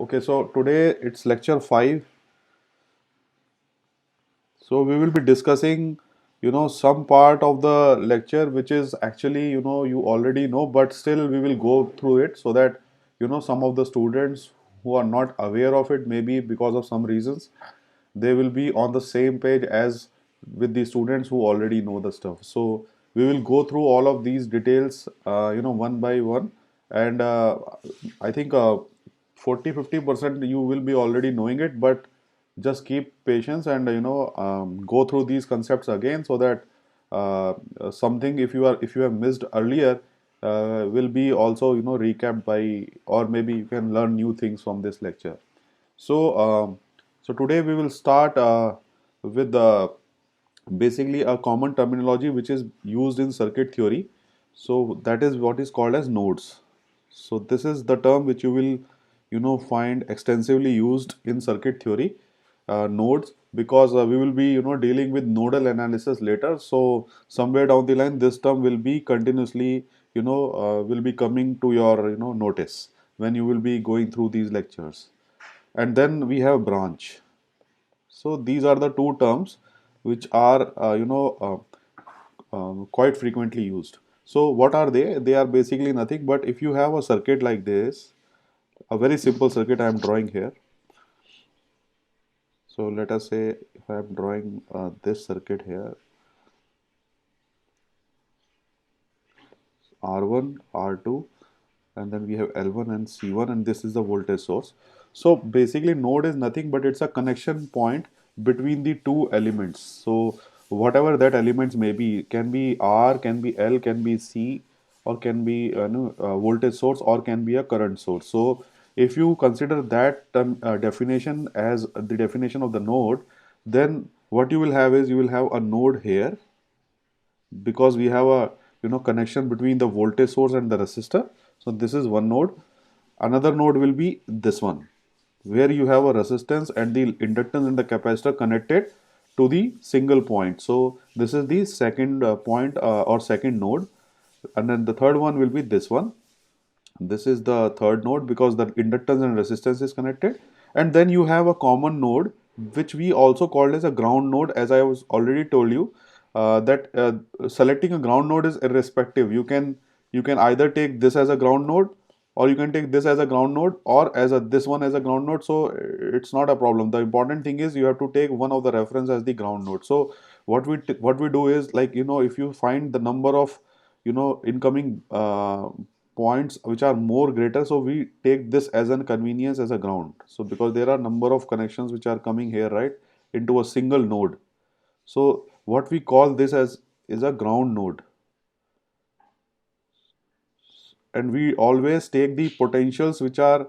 Okay, so today it's lecture 5. So we will be discussing, some part of the lecture which is actually, you already know, but still we will go through it so that, some of the students who are not aware of it, maybe because of some reasons, they will be on the same page as with the students who already know the stuff. So we will go through all of these details, one by one. And I think 40-50% you will be already knowing it, but just keep patience and go through these concepts again so that something if you have missed earlier will be also recapped by, or maybe you can learn new things from this lecture. So today we will start with basically a common terminology which is used in circuit theory. So that is what is called as nodes. So this is the term which you will find extensively used in circuit theory, nodes, because we will be dealing with nodal analysis later. So somewhere down the line this term will be continuously will be coming to your notice when you will be going through these lectures. And then we have branch. So these are the two terms which are quite frequently used. So what are they? They are basically nothing but if you have a circuit like this, a very simple circuit I am drawing here. So let us say if I am drawing this circuit here, R1, R2, and then we have L1 and C1, and this is the voltage source. So basically node is nothing but it's a connection point between the two elements. So whatever that elements may be, can be R, can be L, can be C, or can be voltage source, or can be a current source. So if you consider that definition as the definition of the node, then what you will have is you will have a node here because we have a connection between the voltage source and the resistor. So this is one node. Another node will be this one, where you have a resistance and the inductance and the capacitor connected to the single point. So this is the second point or second node. And then the third one will be this one. This is the third node because the inductance and resistance is connected. And then you have a common node which we also called as a ground node, as I was already told you that selecting a ground node is irrespective. You can either take this as a ground node, or you can take this as a ground node, or as a this one as a ground node. So it's not a problem. The important thing is you have to take one of the reference as the ground node. So what we do is, like, if you find the number of incoming points which are more greater, so we take this as an convenience as a ground. So because there are number of connections which are coming here, right, into a single node, so what we call this as is a ground node. And we always take the potentials which are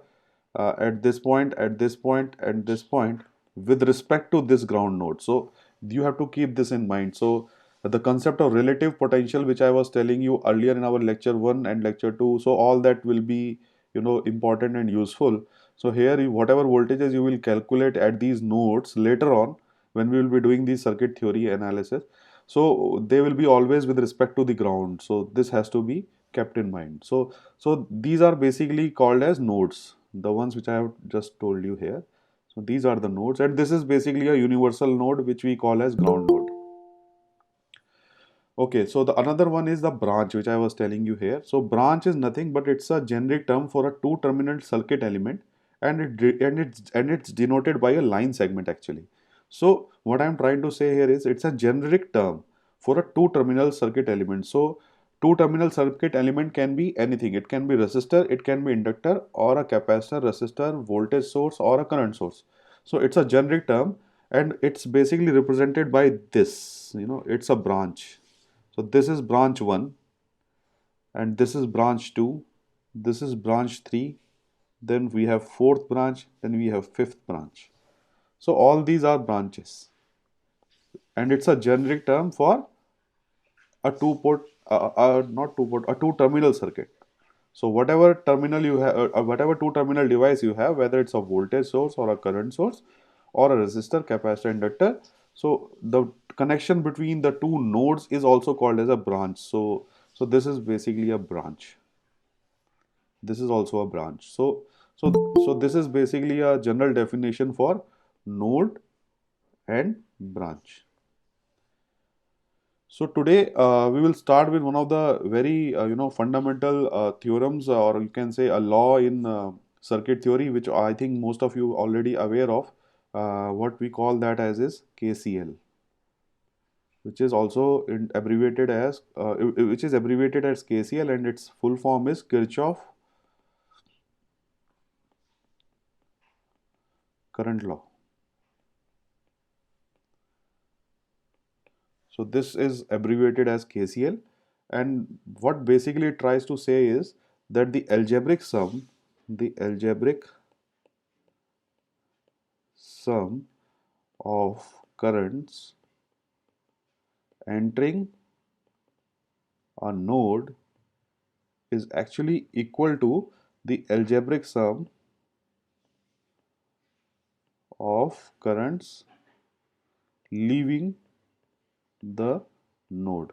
at this point, at this point, at this point, with respect to this ground node. So you have to keep this in mind. So the concept of relative potential, which I was telling you earlier in our lecture 1 and lecture 2, so all that will be important and useful. So here whatever voltages you will calculate at these nodes later on when we will be doing the circuit theory analysis, so they will be always with respect to the ground. So this has to be kept in mind. So these are basically called as nodes, the ones which I have just told you here. So these are the nodes, and this is basically a universal node which we call as ground node. Okay, so the another one is the branch, which I was telling you here. So branch is nothing but it's a generic term for a two-terminal circuit element, and it's denoted by a line segment actually. So what I'm trying to say here is it's a generic term for a two-terminal circuit element. So two-terminal circuit element can be anything. It can be resistor, it can be inductor, or a capacitor, resistor, voltage source, or a current source. So it's a generic term, and it's basically represented by this. It's a branch. So this is branch 1, and this is branch 2, this is branch 3, then we have fourth branch, then we have fifth branch. So all these are branches, and it's a generic term for a two port, not two port, a two terminal circuit. So whatever terminal you have, whatever two terminal device you have, whether it's a voltage source or a current source or a resistor, capacitor, inductor, so the connection between the two nodes is also called as a branch. So this is basically a branch. This is also a branch. So So this is basically a general definition for node and branch. So today we will start with one of the very fundamental theorems, or you can say a law in circuit theory, which I think most of you already aware of. What we call that as is KCL, which is also abbreviated as KCL, and its full form is Kirchhoff current law. So this is abbreviated as KCL, and what basically it tries to say is that the algebraic sum of currents entering a node is actually equal to the algebraic sum of currents leaving the node.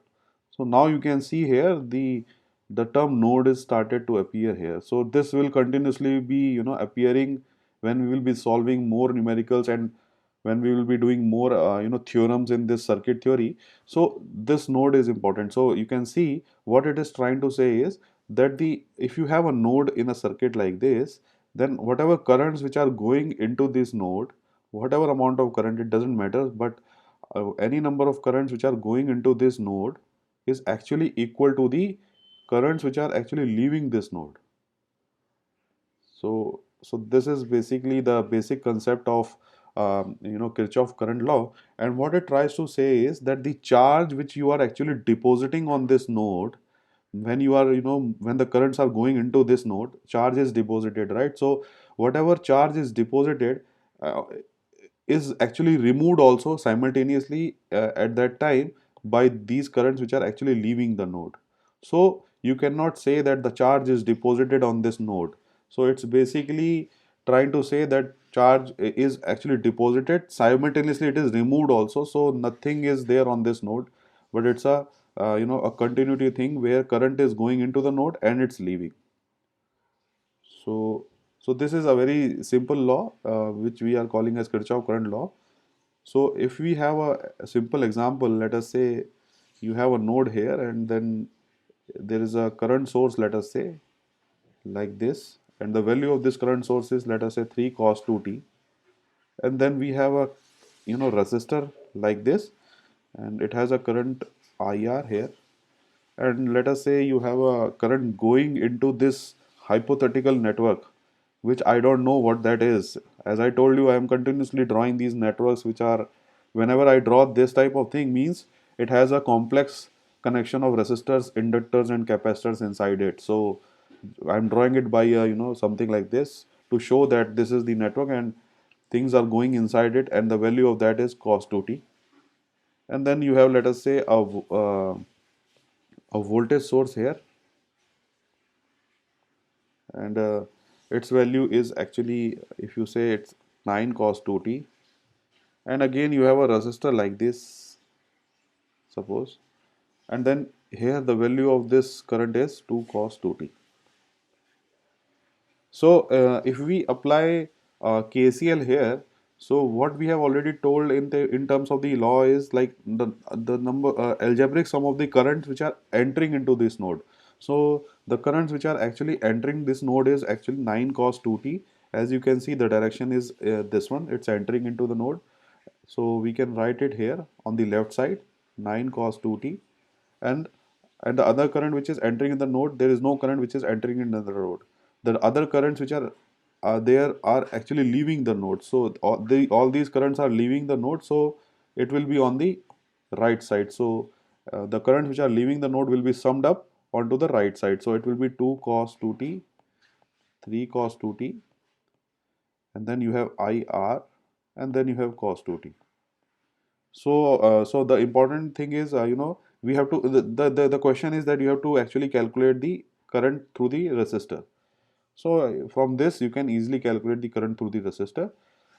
So now you can see here the term node is started to appear here. So this will continuously be appearing when we will be solving more numericals, and when we will be doing more theorems in this circuit theory. So this node is important. So you can see what it is trying to say is that the if you have a node in a circuit like this, then whatever currents which are going into this node, whatever amount of current, it doesn't matter, but any number of currents which are going into this node is actually equal to the currents which are actually leaving this node. So this is basically the basic concept of Kirchhoff current law. And what it tries to say is that the charge which you are actually depositing on this node, when you are when the currents are going into this node, charge is deposited, right? So whatever charge is deposited uh, is actually removed also simultaneously at that time by these currents which are actually leaving the node. So you cannot say that the charge is deposited on this node. So it's basically trying to say that charge is actually deposited, simultaneously it is removed also. So nothing is there on this node, but it's a a continuity thing where current is going into the node and it's leaving. So this is a very simple law which we are calling as Kirchhoff current law. So if we have a simple example, let us say you have a node here, and then there is a current source, let us say like this, and the value of this current source is, let us say, 3 cos 2t, and then we have a resistor like this, and it has a current IR here, and let us say you have a current going into this hypothetical network, which I don't know what that is. As I told you, I am continuously drawing these networks, which are, whenever I draw this type of thing, means it has a complex connection of resistors, inductors, and capacitors inside it. So I'm drawing it by something like this to show that this is the network and things are going inside it, and the value of that is cos 2t. And then you have, let us say, a voltage source here, and its value is actually, if you say, it's 9 cos 2t, and again you have a resistor like this, suppose, and then here the value of this current is 2 cos 2t. So if we apply KCL here, so what we have already told in terms of the law is like the number algebraic sum of the currents which are entering into this node. So the currents which are actually entering this node is actually 9 cos 2t. As you can see, the direction is this one, it's entering into the node. So we can write it here on the left side, 9 cos 2t, and the other current which is entering in the node, there is no current which is entering in the node. The other currents which are there are actually leaving the node. So all these currents are leaving the node, so it will be on the right side. So the currents which are leaving the node will be summed up onto the right side. So it will be 2 cos 2t, 3 cos 2t, and then you have IR, and then you have cos 2t. So the important thing is, we have to, the question is that you have to actually calculate the current through the resistor. So from this you can easily calculate the current through the resistor.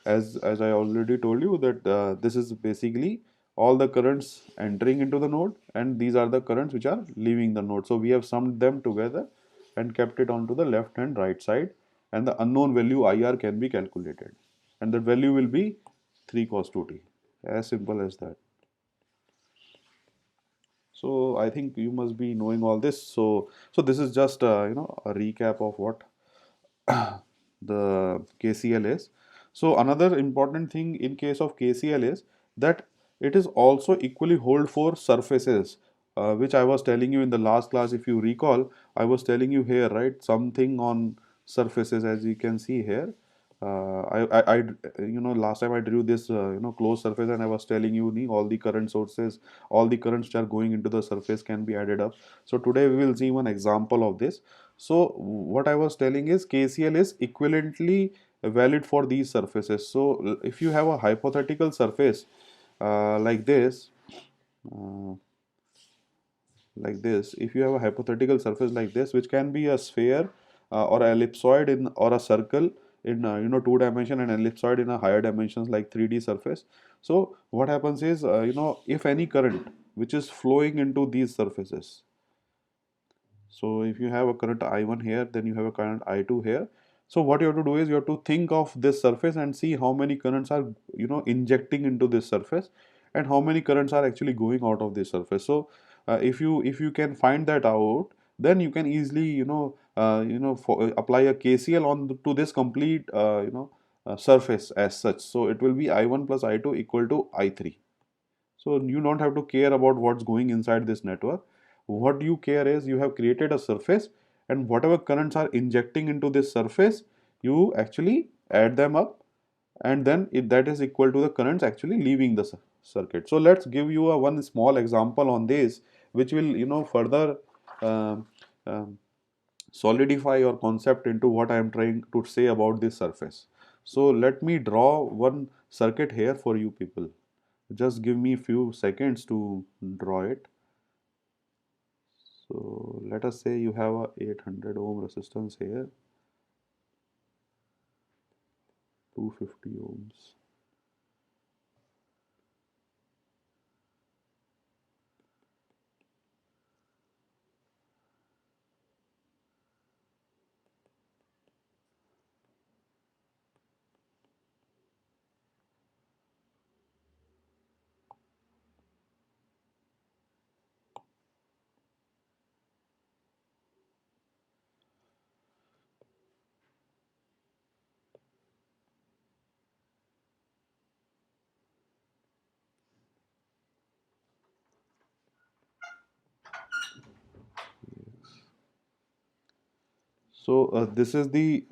As I already told you that this is basically all the currents entering into the node, and these are the currents which are leaving the node. So we have summed them together and kept it onto the left and right side, and the unknown value IR can be calculated, and the value will be 3 cos 2t. As simple as that. So I think you must be knowing all this. So this is just a recap of what the KCL is. So another important thing in case of KCL is that it is also equally hold for surfaces, which I was telling you in the last class. If you recall, I was telling you here, right, something on surfaces, as you can see here. Last time I drew this, closed surface, and I was telling you, all the current sources, all the currents which are going into the surface can be added up. So today we will see one example of this. So what I was telling is KCL is equivalently valid for these surfaces. So if you have a hypothetical surface like this, uh, if you have a hypothetical surface like this, which can be a sphere or an ellipsoid in or a circle in 2 dimension, and ellipsoid in a higher dimensions like 3D surface. So what happens is if any current which is flowing into these surfaces, so if you have a current I1 here, then you have a current I2 here. So what you have to do is you have to think of this surface and see how many currents are injecting into this surface, and how many currents are actually going out of this surface. So if you can find that out, then you can easily apply a KCL to this complete surface as such. So it will be I1 plus I2 equal to I3. So you don't have to care about what's going inside this network. What you care is you have created a surface, and whatever currents are injecting into this surface, you actually add them up, and then that is equal to the currents actually leaving the circuit. So let's give you a one small example on this, which will further um, um, solidify your concept into what I am trying to say about this surface. So let me draw one circuit here for you people. Just give me a few seconds to draw it. So let us say you have a 800 ohm resistance here, 250 ohms. So this is the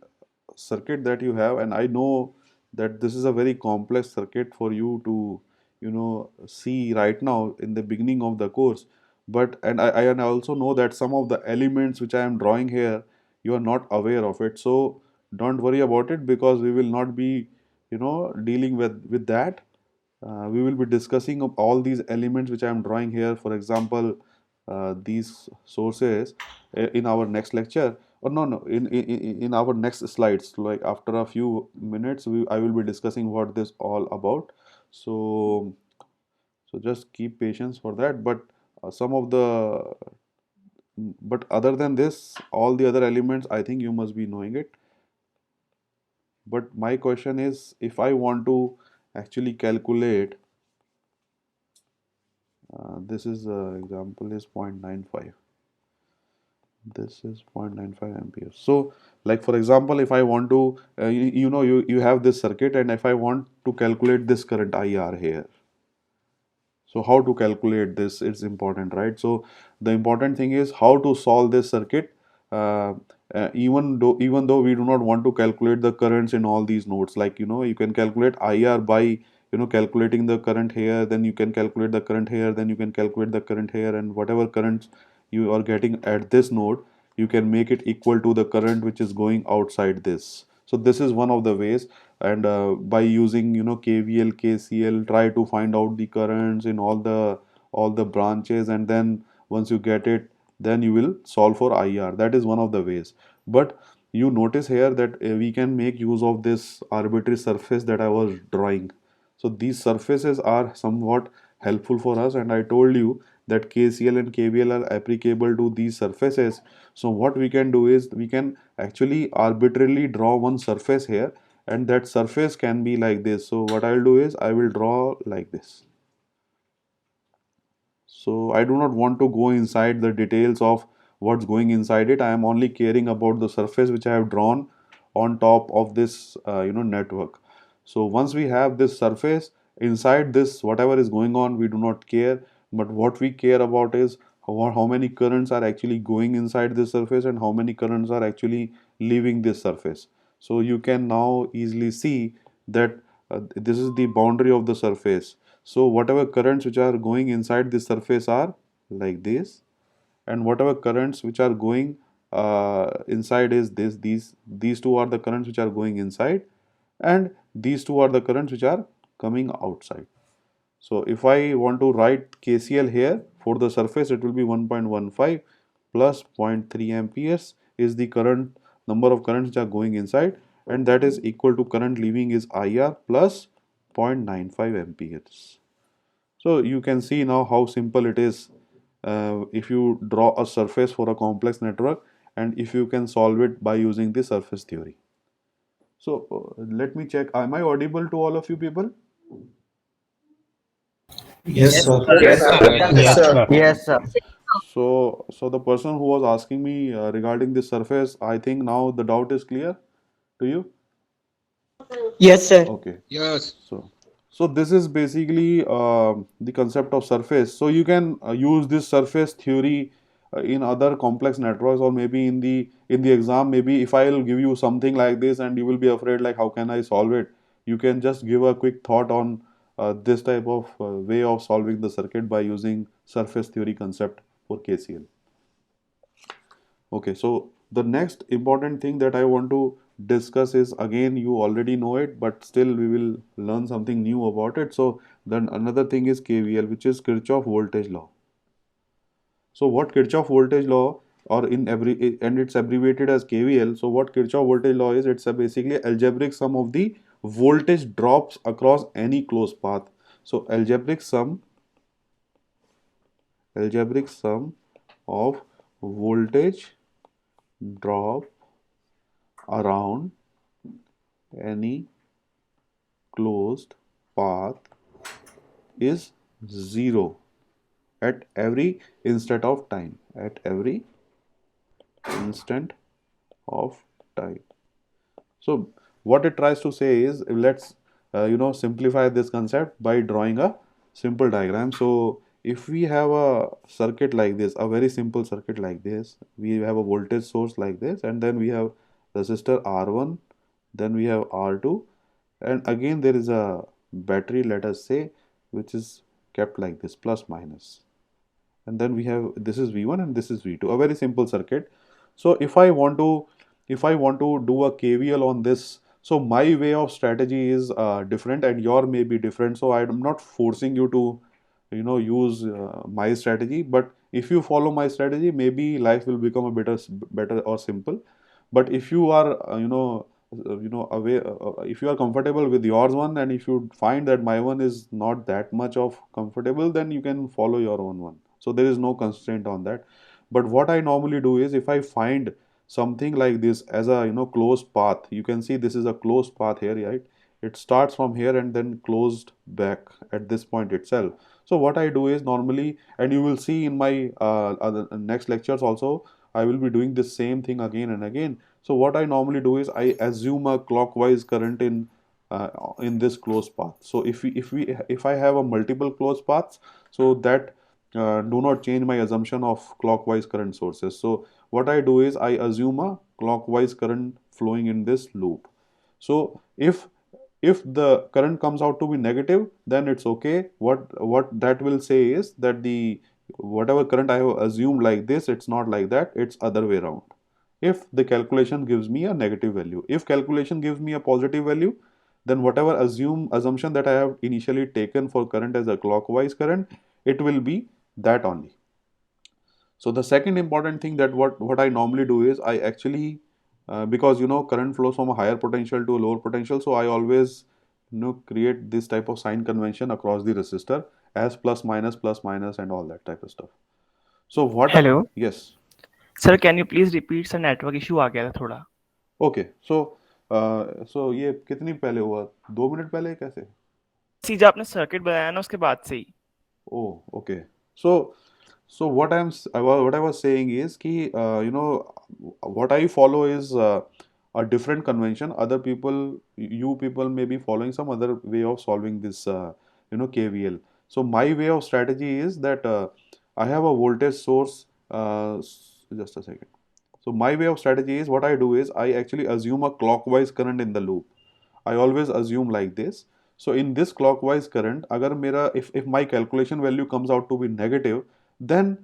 circuit that you have, and I know that this is a very complex circuit for you to see right now in the beginning of the course. But and I also know that some of the elements which I am drawing here, you are not aware of it. So don't worry about it, because we will not be dealing with that. We will be discussing of all these elements which I am drawing here, for example, these sources, in our next lecture, or no, in our next slides. Like after a few minutes, I will be discussing what this all about. So just keep patience for that. But some of the but other than this, all the other elements, I think you must be knowing it. But my question is, if I want to actually calculate, this is example is 0.95, this is 0.95 amperes. So like for example, if I want to you have this circuit, and if I want to calculate this current IR here, so how to calculate this, it's important, right? So the important thing is how to solve this circuit, uh, even though we do not want to calculate the currents in all these nodes. Like you can calculate IR by calculating the current here, then you can calculate the current here, then you can calculate the current here, and whatever currents you are getting at this node, you can make it equal to the current which is going outside this. So this is one of the ways. And by using KVL, KCL, try to find out the currents in all the branches, and then once you get it, then you will solve for IR. That is one of the ways. But you notice here that we can make use of this arbitrary surface that I was drawing. So these surfaces are somewhat helpful for us, and I told you that KCL and KVL are applicable to these surfaces. So what we can do is we can actually arbitrarily draw one surface here, and that surface can be like this. So what I'll do is I will draw like this. So I do not want to go inside the details of what's going inside it. I am only caring about the surface which I have drawn on top of this network. So once we have this surface, inside this whatever is going on we do not care, but what we care about is how many currents are actually going inside this surface and how many currents are actually leaving this surface. So you can now easily see that this is the boundary of the surface. So whatever currents which are going inside this surface are like this, and whatever currents which are going inside is this. These two are the currents which are going inside, and these two are the currents which are coming outside. So if I want to write KCL here for the surface, it will be 1.15 plus zero point 0.3 amperes is the current number of currents which are going inside, and that is equal to current leaving is IR plus 0.95 amperes. So you can see now how simple it is if you draw a surface for a complex network, and if you can solve it by using the surface theory. So let me check. Am I audible to all of you people? Yes, sir. Yes, sir. Yes, sir. Yes, sir. So the person who was asking me regarding this surface, I think now the doubt is clear to you. Yes, sir. Okay. Yes. So this is basically the concept of surface. So you can use this surface theory in other complex networks, or maybe in the exam. Maybe if I'll give you something like this and you will be afraid like how can I solve it, you can just give a quick thought on this type of way of solving the circuit by using surface theory concept for KCL. Okay, so the next important thing that I want to discuss is, again, you already know it, but still we will learn something new about it. So then another thing is KVL, which is Kirchhoff voltage law. So what Kirchhoff voltage law, or in every, and it's abbreviated as KVL. So what Kirchhoff voltage law is, it's a basically algebraic sum of the voltage drops across any closed path. So algebraic sum of voltage drop around any closed path is zero at every instant of time. At every instant of time. So what it tries to say is, let's simplify this concept by drawing a simple diagram. So if we have a circuit like this, a very simple circuit like this, we have a voltage source like this, and then we have resistor R1, then we have R2, and again there is a battery, let us say, which is kept like this, plus minus, and then we have, this is V1 and this is V2, a very simple circuit. So if I want to do a KVL on this, so my way of strategy is different and your may be different. So I'm not forcing you to use my strategy, but if you follow my strategy, maybe life will become a better or simple. But if you are away, if you are comfortable with yours one, and if you find that my one is not that much of comfortable, then you can follow your own one. So there is no constraint on that. But what I normally do is, if I find something like this as a closed path, you can see this is a closed path here, right? It starts from here and then closed back at this point itself. So what I do is normally, and you will see in my other next lectures also, I will be doing the same thing again and again. So what I normally do is I assume a clockwise current in this closed path. So if I have a multiple closed paths, so that do not change my assumption of clockwise current sources. So what I do is I assume a clockwise current flowing in this loop. So if the current comes out to be negative, then it's okay. What that will say is that the whatever current I have assumed like this, it's not like that, it's other way around. If the calculation gives me a negative value, if calculation gives me a positive value, then whatever assumption that I have initially taken for current as a clockwise current, it will be that only. So the second important thing that what I normally do is I actually because current flows from a higher potential to a lower potential, so I always create this type of sign convention across the resistor as plus minus and all that type of stuff. So what? Hello Yes. Sir, can you please repeat? Sir network issue आ गया था थोड़ा. Okay so ये कितनी पहले हुआ, 2 minute पहले कैसे? सीधा आपने सर्किट बनाया ना उसके बाद से ही। Oh, okay. So what I was saying is कि what I follow is a different convention. Other people, you people may be following some other way of solving this KVL. So my way of strategy is that I have a voltage source. Just a second. So my way of strategy is what I do is I actually assume a clockwise current in the loop. I always assume like this. So in this clockwise current, agar mera if my calculation value comes out to be negative, then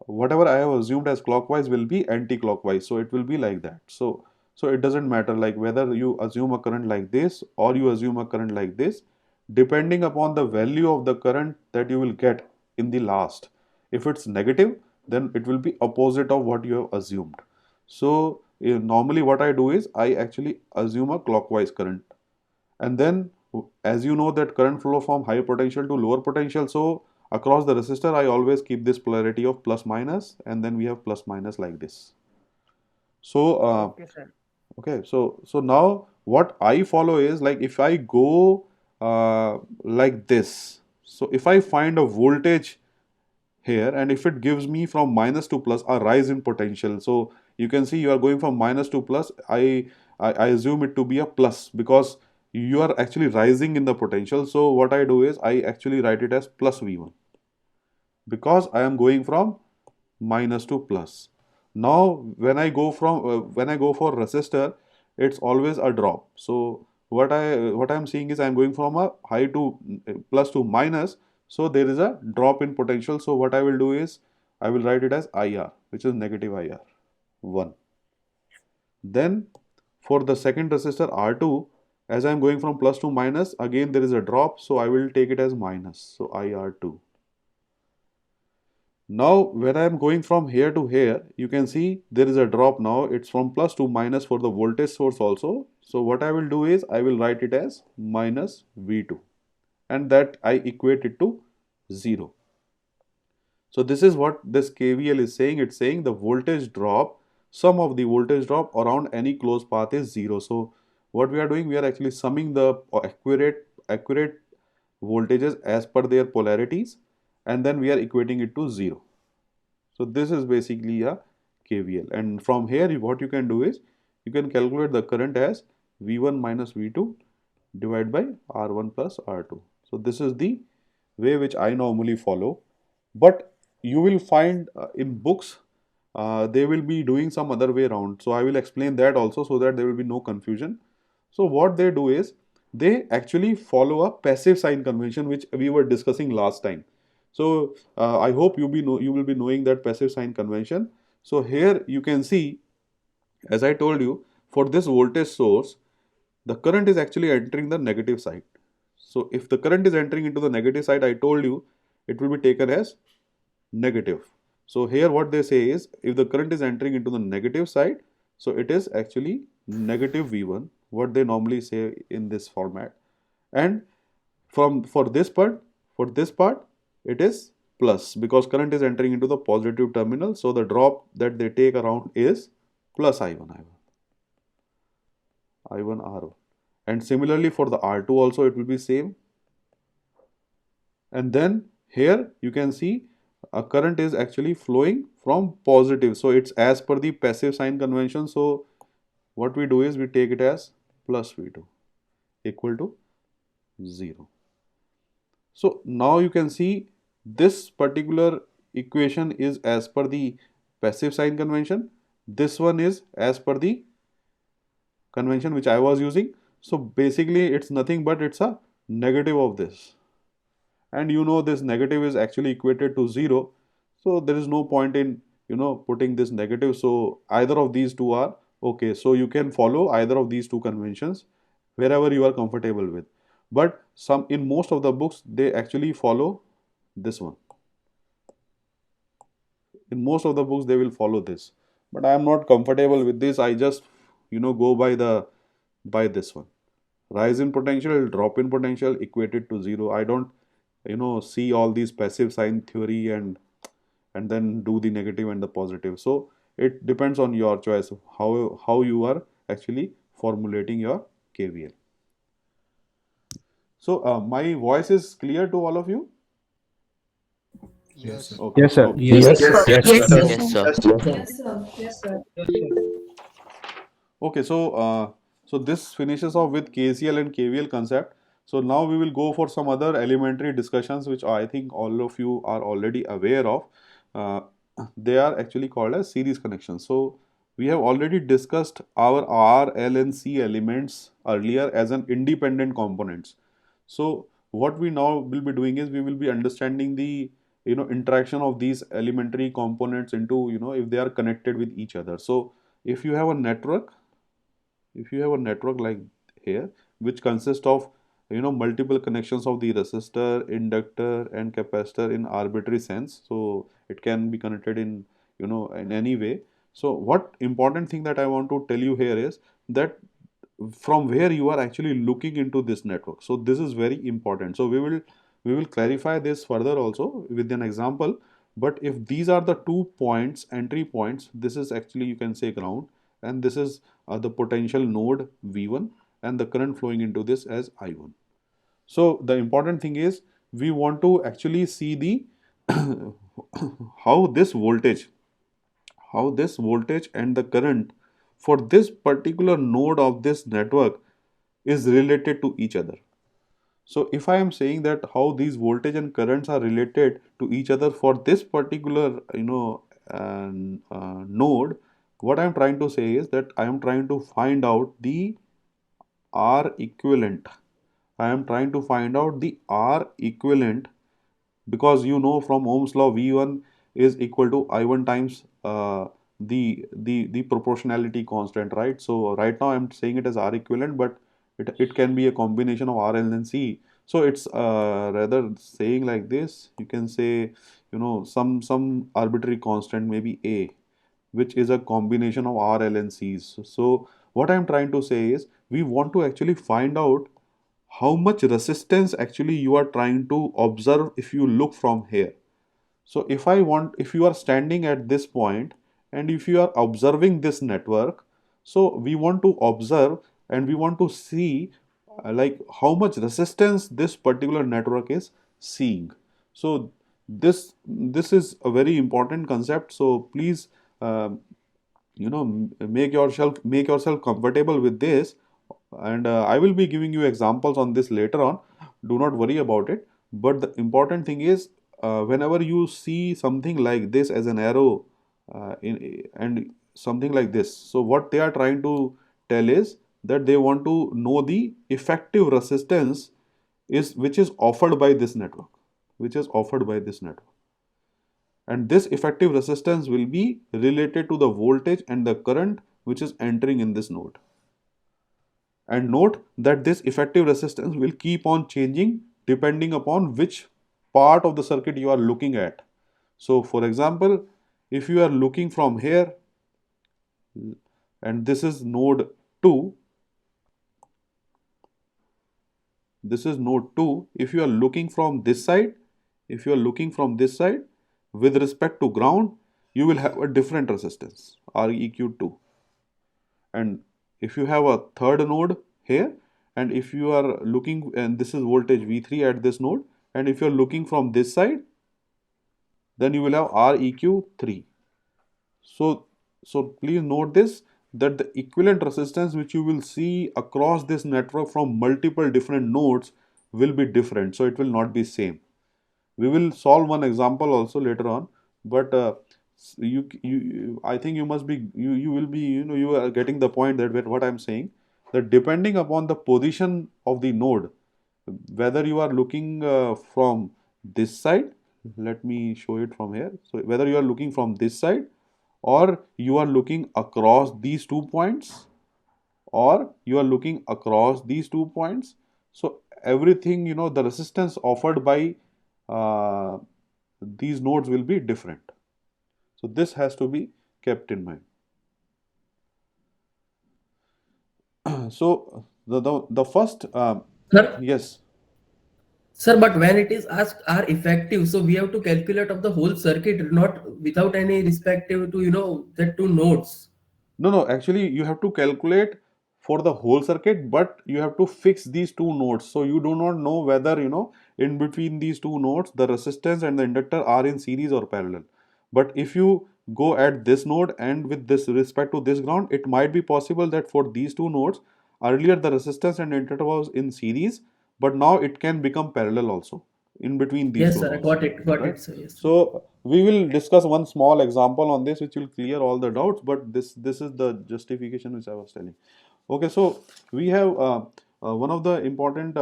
whatever I have assumed as clockwise will be anti-clockwise. So it will be like that. So it doesn't matter like whether you assume a current like this or you assume a current like this, depending upon the value of the current that you will get in the last. If it's negative, then it will be opposite of what you have assumed. So normally what I do is I actually assume a clockwise current, and then as you know that current flow from higher potential to lower potential, so across the resistor I always keep this polarity of plus minus, and then we have plus minus like this. So okay sir. okay, so now what I follow is like if I go like this, so if I find a voltage here and if it gives me from minus to plus a rise in potential, so you can see you are going from minus to plus, I assume it to be a plus because you are actually rising in the potential. So what I do is I actually write it as plus V1 because I am going from minus to plus. Now when I go for resistor, it's always a drop. So what I am seeing is I am going from a high to plus to minus. So there is a drop in potential. So what I will do is I will write it as IR, which is negative IR 1. Then for the second resistor R2, as I am going from plus to minus, again there is a drop. So I will take it as minus. So IR2. Now, when I am going from here to here, you can see there is a drop now. It's from plus to minus for the voltage source also. So what I will do is I will write it as minus V2, and that I equate it to 0. So this is what this KVL is saying. It's saying the voltage drop, sum of the voltage drop around any closed path is 0. So what we are doing, we are actually summing the accurate voltages as per their polarities, and then we are equating it to 0. So this is basically a KVL, and from here what you can do is you can calculate the current as V1 minus V2 divided by R1 plus R2. So this is the way which I normally follow, but you will find in books they will be doing some other way around. So I will explain that also so that there will be no confusion. So what they do is they actually follow a passive sign convention which we were discussing last time. So I hope you will be knowing that passive sign convention. So here you can see, as I told you, for this voltage source, the current is actually entering the negative side. So if the current is entering into the negative side, I told you it will be taken as negative. So here what they say is if the current is entering into the negative side, so it is actually negative V1, what they normally say in this format. And from for this part, it is plus because current is entering into the positive terminal. So the drop that they take around is plus I1 R1. And similarly for the R2 also it will be same. And then here you can see a current is actually flowing from positive. So it's as per the passive sign convention. So what we do is we take it as plus V2 equal to 0. So now you can see this particular equation is as per the passive sign convention. This one is as per the convention which I was using. So basically it's nothing but it's a negative of this. And you know this negative is actually equated to 0. So there is no point in putting this negative. So either of these two are okay. So you can follow either of these two conventions wherever you are comfortable with. But some in most of the books they actually follow this one. In most of the books they will follow this. But I am not comfortable with this. I just go by this one. Rise in potential, drop in potential equated to 0. I don't see all these passive sign theory and then do the negative and the positive. So it depends on your choice how you are actually formulating your KVL. So my voice is clear to all of you? Yes. Okay. Yes, sir. Okay. Yes, Yes, sir. sir. Yes, sir. Yes, sir. Okay, so this finishes off with KCL and KVL concept. So now we will go for some other elementary discussions which I think all of you are already aware of. Uh, they are actually called as series connections. So we have already discussed our R, L, and C elements earlier as an independent components. So what we now will be doing is we will be understanding the interaction of these elementary components into if they are connected with each other. So if you have a network, like here, which consists of multiple connections of the resistor, inductor, and capacitor in arbitrary sense, so it can be connected in in any way. So what important thing that I want to tell you here is that from where you are actually looking into this network. So this is very important. So we will clarify this further also with an example. But if these are the 2 points, entry points, this is actually, you can say, ground, and this is the potential node V1, and the current flowing into this as I1. So the important thing is we want to actually see the how this voltage and the current for this particular node of this network is related to each other. So if I am saying that how these voltage and currents are related to each other for this particular node, what I am trying to say is that I am trying to find out the R equivalent. I am trying to find out the R equivalent, because from Ohm's law V1 is equal to I1 times the proportionality constant, right? So right now I'm saying it as R equivalent, but it can be a combination of R, L, and C. So it's rather saying like this. You can say some arbitrary constant, maybe A, which is a combination of R, L, and C's. So what I'm trying to say is we want to actually find out how much resistance actually you are trying to observe if you look from here. So if you are standing at this point and if you are observing this network, so we want to observe and we want to see like how much resistance this particular network is seeing. So this is a very important concept. So please make yourself comfortable with this, and I will be giving you examples on this later on. Do not worry about it. But the important thing is, whenever you see something like this as an arrow and something like this, so what they are trying to tell is that they want to know the effective resistance which is offered by this network, and this effective resistance will be related to the voltage and the current which is entering in this node. And note that this effective resistance will keep on changing depending upon which part of the circuit you are looking at. So for example, if you are looking from here and this is node 2, if you are looking from this side, with respect to ground, you will have a different resistance, Req2. And if you have a third node here, and if you are looking, and this is voltage V3 at this node, and if you are looking from this side, then you will have Req3. So please note this, that the equivalent resistance which you will see across this network from multiple different nodes will be different. So it will not be same. We will solve one example also later on, but I think you must be you will be you are getting the point that what I'm saying, that depending upon the position of the node, whether you are looking from this side, let me show it from here. So whether you are looking from this side or you are looking across these 2 points, or you are looking across these 2 points, so everything, the resistance offered by uh, these nodes will be different. So this has to be kept in mind. So the first Sir, yes. sir, but when it is asked are effective, so we have to calculate of the whole circuit, not without any respective to that two nodes. No, actually you have to calculate for the whole circuit, but you have to fix these two nodes. So you do not know whether, in between these two nodes, the resistance and the inductor are in series or parallel. But if you go at this node and with this respect to this ground, it might be possible that for these two nodes, earlier the resistance and inductor was in series, but now it can become parallel also in between these Yes, two sir. I nodes. got it, Right? sir. Yes, sir. So we will discuss one small example on this, which will clear all the doubts. But this is the justification which I was telling. Okay, so we have one of the important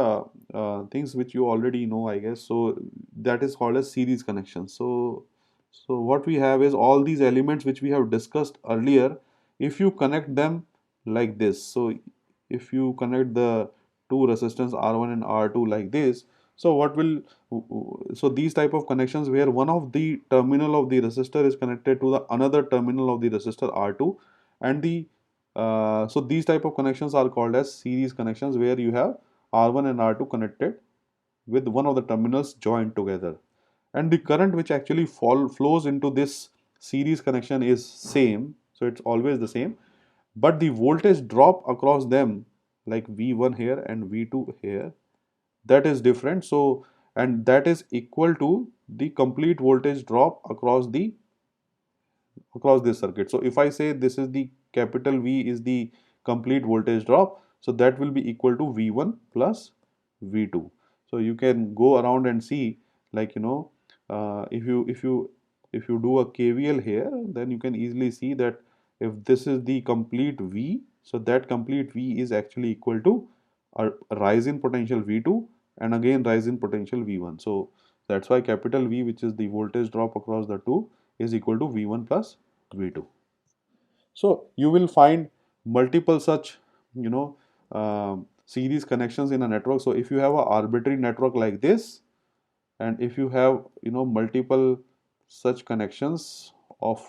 things which you already know, I guess. So that is called as series connection. So what we have is all these elements which we have discussed earlier. If you connect them like this, so if you connect the two resistance R1 and R2 like this, so what will so these type of connections where one of the terminal of the resistor is connected to the another terminal of the resistor R2, and so these type of connections are called as series connections, where you have R1 and R2 connected with one of the terminals joined together, and the current which actually flows into this series connection is same, so it's always the same, but the voltage drop across them, like V1 here and V2 here, that is different. So, and that is equal to the complete voltage drop across this circuit. So if I say this is the capital V is the complete voltage drop, so that will be equal to V1 plus V2. So you can go around and see, like, if you do a KVL here, then you can easily see that if this is the complete V, so that complete V is actually equal to a rise in potential V2 and again rise in potential V1. So that's why capital V, which is the voltage drop across the two, is equal to V1 plus V2. So you will find multiple such, series connections in a network. So if you have an arbitrary network like this, and if you have, multiple such connections of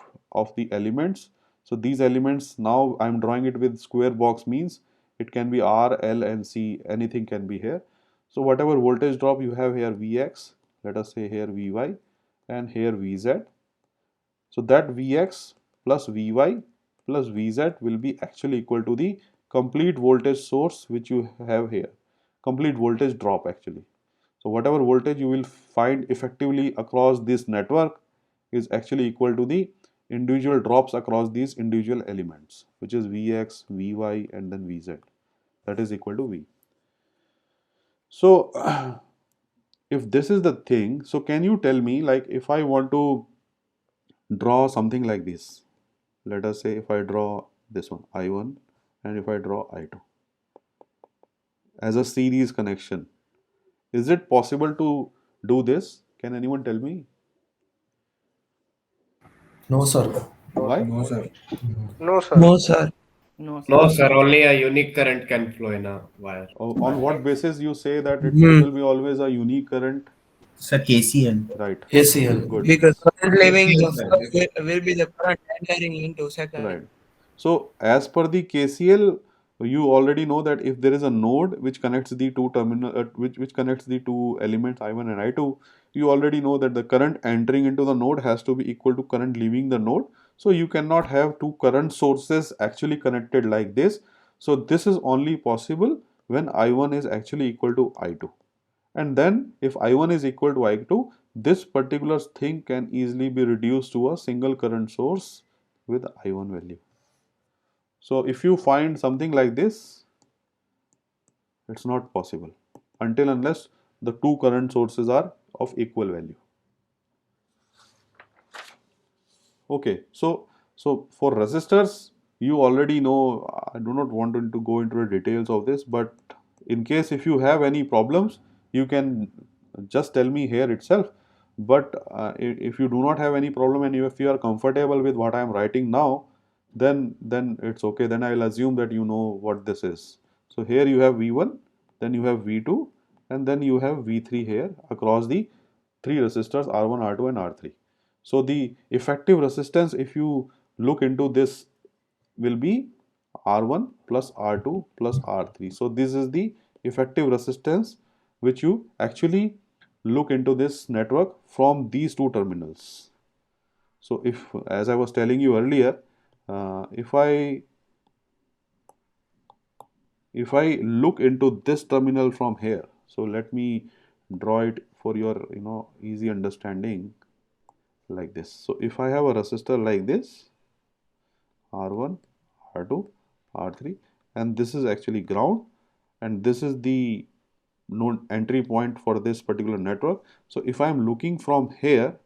the elements, so these elements, now I'm drawing it with square box, means it can be R, L and C, anything can be here. So whatever voltage drop you have here, Vx, let us say here Vy, and here Vz, so that Vx plus Vy plus Vz will be actually equal to the complete voltage source which you have here, complete voltage drop actually. So whatever voltage you will find effectively across this network is actually equal to the individual drops across these individual elements, which is Vx, Vy and then Vz. That is equal to V. So if this is the thing, so can you tell me, like, if I want to draw something like this, let us say if I draw this one I1 and if I draw I2 as a series connection, is it possible to do this? Can anyone tell me? No, sir. Why? No, sir. No, sir. No, sir. No, No, sir. sir. Only a unique current can flow in a wire. On what basis you say that it Hmm. will be always a unique current? Sir, KCL. Right. ACL. Good. Because current leaving the KCL. first will be the current entering into second. Right. So as per the KCL, you already know that if there is a node which connects the two terminal, which connects the two elements I1 and I2, you already know that the current entering into the node has to be equal to current leaving the node. So you cannot have two current sources actually connected like this. So this is only possible when I1 is actually equal to I2. And then if I1 is equal to I2, this particular thing can easily be reduced to a single current source with I1 value. So if you find something like this, it's not possible until unless the two current sources are of equal value. Okay, so for resistors, you already know, I do not want to go into the details of this, but in case if you have any problems, you can just tell me here itself. But if you do not have any problem and if you are comfortable with what I am writing now, then it's okay. Then I'll assume that you know what this is. So here you have V1, then you have V2, and then you have V3 here across the three resistors R1, R2 and R3. So the effective resistance, if you look into this, will be R1 plus R2 plus R3. So this is the effective resistance which you actually look into this network from these two terminals. So if, as I was telling you earlier, if I look into this terminal from here, so let me draw it for your easy understanding like this. So if I have a resistor like this, R1, R2, R3, and this is actually ground, and this is the node entry point for this particular network. So if I am looking from here,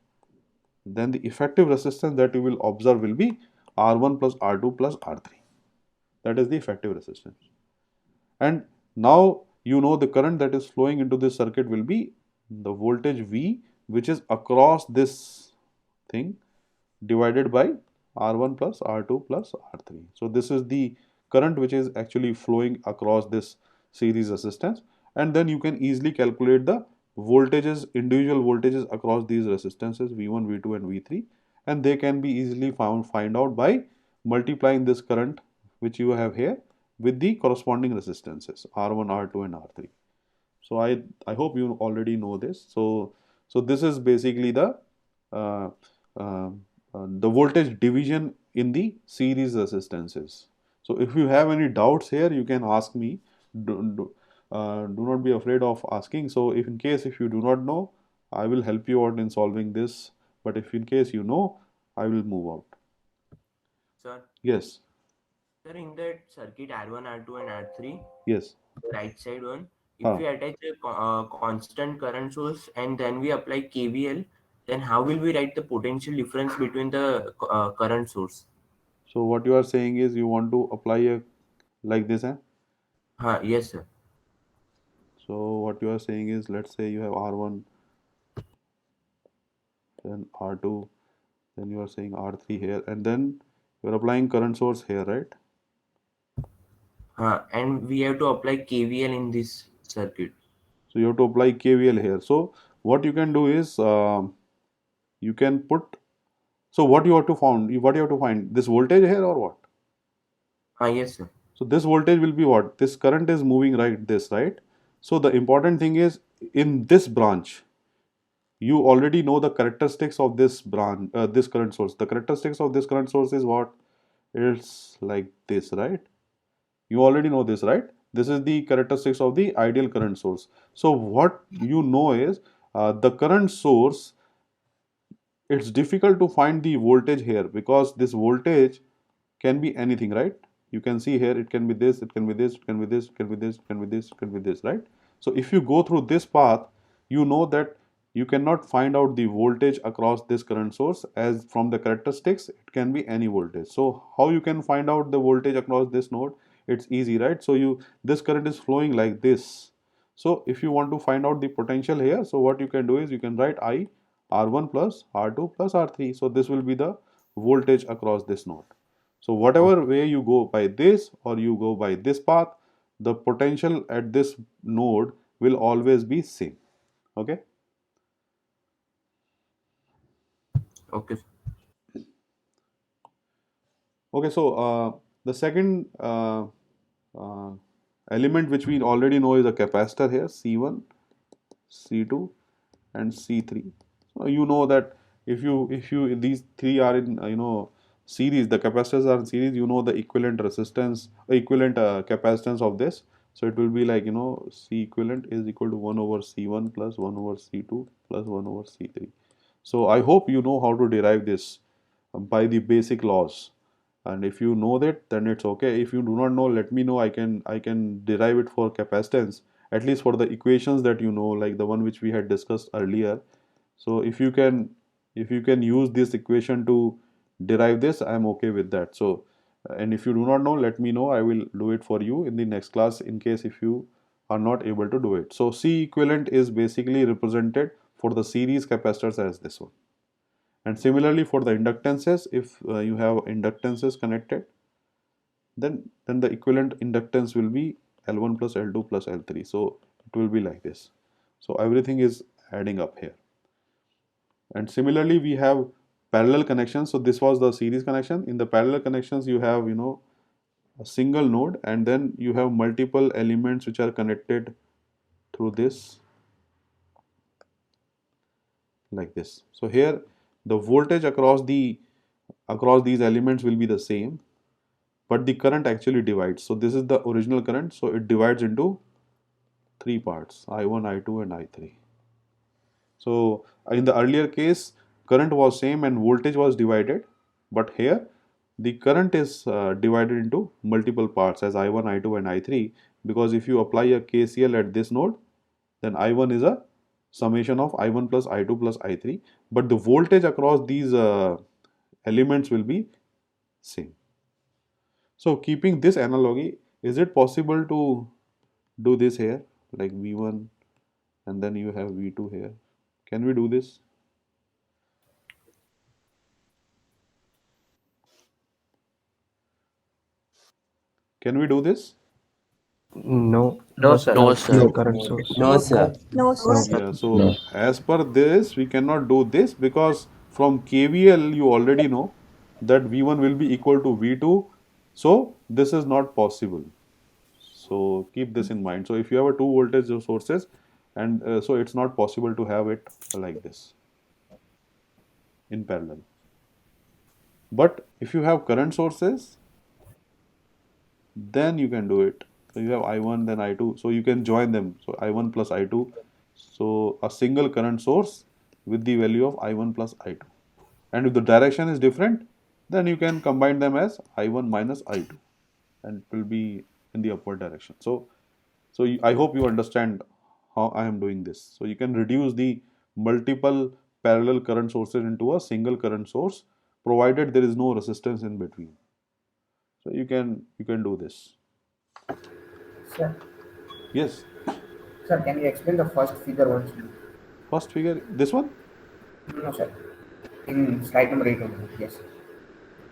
then the effective resistance that you will observe will be R1 plus R2 plus R3. That is the effective resistance. And now you know the current that is flowing into this circuit will be the voltage V, which is across this thing, divided by R1 plus R2 plus R3. So this is the current which is actually flowing across this series resistance, and then you can easily calculate the voltages, individual voltages across these resistances V1, V2 and V3, and they can be easily find out by multiplying this current which you have here with the corresponding resistances R1, R2 and R3. So I hope you already know this. So this is basically uh, uh, the voltage division in the series resistances. So if you have any doubts here, you can ask me. Do not be afraid of asking. So if in case if you do not know, I will help you out in solving this. But if in case you know, I will move out. Sir, Yes, sir, in that circuit R1, R2, and R3, yes. the right side one, if Huh. we attach a constant current source and then we apply KVL, then how will we write the potential difference between the current source? So what you are saying is you want to apply a like this, eh? Yes, sir. So what you are saying is, let's say you have R1, then R2, then you are saying R3 here, and then you are applying current source here, right? And we have to apply KVL in this circuit. So you have to apply KVL here. So what you can do is you can put. So what you have to what you have to find this voltage here or what? Yes, sir. So this voltage will be what? This current is moving right. So the important thing is in this branch, you already know the characteristics of this branch, this current source. The characteristics of this current source is what? It's like this, right? You already know this, right? This is the characteristics of the ideal current source. So what you know is the current source, it's difficult to find the voltage here because this voltage can be anything, right? You can see here it can be this, it can be this, it can be this, it can be this, it can be this, it can be this, right? So if you go through this path, you know that you cannot find out the voltage across this current source, as from the characteristics it can be any voltage. So how you can find out the voltage across this node? It's easy, right? So this current is flowing like this. So if you want to find out the potential here, so what you can do is you can write I R1 plus R2 plus R3. So this will be the voltage across this node. So whatever way you go by this or you go by this path, the potential at this node will always be same. Okay. Okay. Okay. So the second uh, element which we already know is a capacitor here, C1, C2, and C3. So you know that if you these three are in series, the capacitors are in series, you know the equivalent resistance, equivalent capacitance of this. So it will be like C equivalent is equal to 1 over C1 plus 1 over C2 plus 1 over C3. So I hope you know how to derive this by the basic laws. And if you know that, then it's okay. If you do not know, let me know. I can derive it for capacitance, at least for the equations that you know, like the one which we had discussed earlier. So if you can use this equation to derive this, I'm okay with that. So and if you do not know, let me know. I will do it for you in the next class in case if you are not able to do it. So C equivalent is basically represented for the series capacitors as this one. And similarly for the inductances, if you have inductances connected, then the equivalent inductance will be L1 plus L2 plus L3. So it will be like this. So everything is adding up here. And similarly we have parallel connections. So this was the series connection. In the parallel connections you have a single node, and then you have multiple elements which are connected through this like this. So here the voltage across the across these elements will be the same, but the current actually divides. So this is the original current, so it divides into three parts: I1, I2 and I3. So in the earlier case, current was same and voltage was divided, but here the current is divided into multiple parts as I1, I2 and I3, because if you apply a KCL at this node, then I1 is a summation of I1 plus I2 plus I3, but the voltage across these elements will be same. So keeping this analogy, is it possible to do this here, like V1 and then you have V2 here? Can we do this? Can we do this? No. No, sir. No, No, sir. Current source. No, sir. No, sir. Yeah, so as per this, we cannot do this because from KVL you already know that V1 will be equal to V2. So this is not possible. So keep this in mind. So if you have a two voltage sources, and so it's not possible to have it like this in parallel. But if you have current sources, then you can do it. So you have I1 then I2, so you can join them. So I1 plus I2, so a single current source with the value of I1 plus I2. And if the direction is different, then you can combine them as I1 minus I2 and it will be in the upward direction. So I hope you understand how I am doing this. So you can reduce the multiple parallel current sources into a single current source, provided there is no resistance in between. So you can do this. Sir, Yes. sir, can you explain the first figure once? First figure, this one? No, sir. In slide number 8 only. Yes.